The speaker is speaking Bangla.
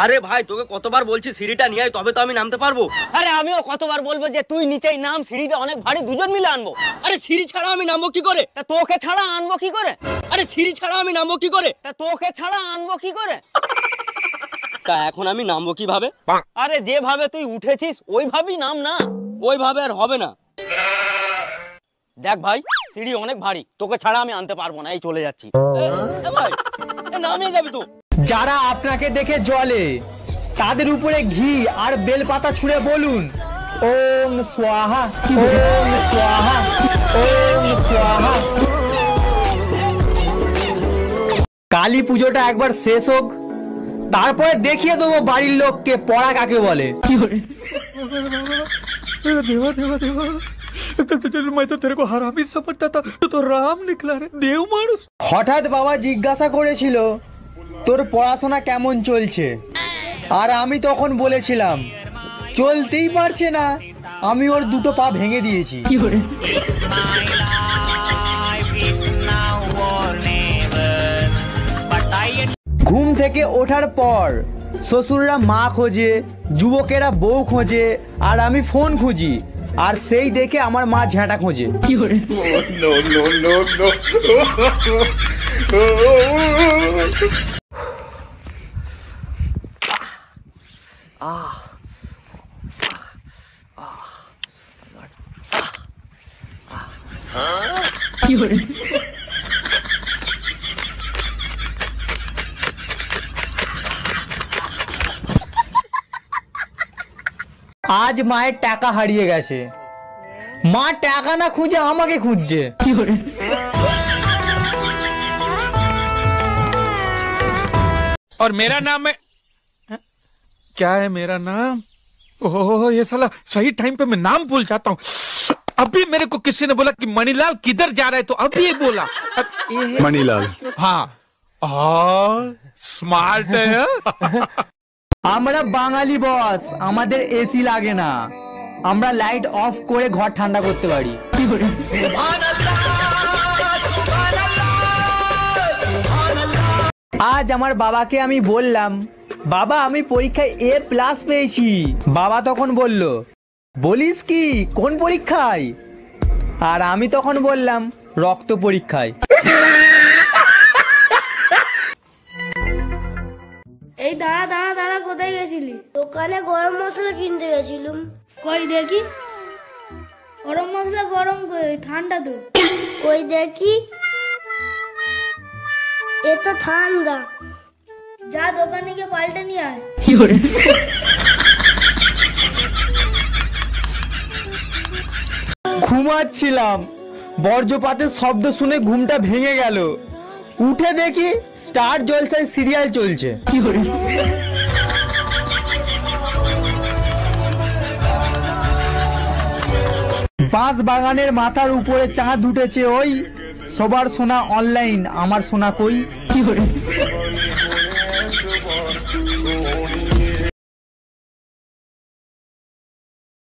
আরে ভাই তোকে কতবার বলছি সিঁড়িটা নিয়ে আয় তবে তো আমি নামতে পারবো। আরে আমিও কতবার বলবো যে তুই নিচেই নাম, সিঁড়িটা অনেক ভারী, দুজন মিলে আনবো। আরে সিঁড়ি ছাড়া আমি নামবো কি করে? তা তোকে ছাড়া আনবো কি করে? আরে সিঁড়ি ছাড়া আমি নামবো কি করে? তা তোকে ছাড়া আনবো কি করে? তা এখন আমি নামবো কিভাবে? আরে যেভাবে তুই উঠেছিস ওইভাবেই নাম না। ওইভাবে আর হবে না। দেখ ভাই সিঁড়ি অনেক ভারী, তোকে ছাড়া আমি আনতে পারবো না, এই চলে যাচ্ছি। ভাই নামিয়ে যাবি তো। যারা আপনাকে দেখে জ্বলে তাদের উপরে ঘি আর বেলপাতা ছুঁড়ে বলুন ওম স্বাহা, ওম স্বাহা, ওম স্বাহা। কালী পুজোটা একবার শেষ হোক, তারপরে দেখিয়ে দেবো বাড়ির লোককে পড়া কাকে বলে। देवा देवा देवा मैं तो तेरे को हरामी समझता था, तू तो राम निकला रे, देव मानुष। হঠাৎ বাবা জিজ্ঞাসা করেছিল তোর পড়াশোনা কেমন চলছে, আর আমি তখন বলেছিলাম চলতেই পারছে না, আমি ওর দুটো পা ভেঙে দিয়েছি। ঘুম থেকে ওঠার পর শ্বশুররা মা খোঁজে, যুবকেরা বউ খোঁজে, আর আমি ফোন খুঁজি, আর সেই দেখে আমার মা ঝ্যাঁটা খোঁজে। আজ মায়ের টাকা হারিয়ে গেছে, মা টাকা না খুঁজে আমাকে খুঁজছে। और मेरा नाम है क्या है मेरा नाम? ओह ये साला सही टाइम पे मैं नाम भूल जाता हूँ। अभी मेरे को किसी ने बोला कि मणिलाल किधर जा रहा है, तो अभी ये बोला मणिलाल। हाँ स्मार्ट है। আমরা বাঙালি বস, আমাদের এসি লাগে না, আমরা লাইট অফ করে ঘর ঠান্ডা করতে পারি। আজ আমার বাবাকে আমি বললাম বাবা আমি পরীক্ষায় A+ পেয়েছি। বাবা তখন বলল বলিস কি, কোন পরীক্ষায়? আর আমি তখন বললাম রক্ত পরীক্ষায়। এই দাঁড়া দাঁড়া দাঁড়া, কোথায় গেছিলি? দোকানে গরম মশলা কিনতে গেছিলাম। কই দেখি গরম মশলা, গরম কই, ঠান্ডা তো। কই দেখি, এ তো ঠান্ডা। যা দোকানে গিয়ে পাল্টে নিয়ে আয়। ঘুমাচ্ছিলাম, বজ্রপাতের শব্দ শুনে ঘুমটা ভেঙে গেল। উঠে দেখি স্টার জলসায় সিরিয়াল চলছে। বাঁশ বাগানের মাথার উপরে চাঁদ উঠেছে, ওই সবার সোনা অনলাইন, আমার সোনা কই?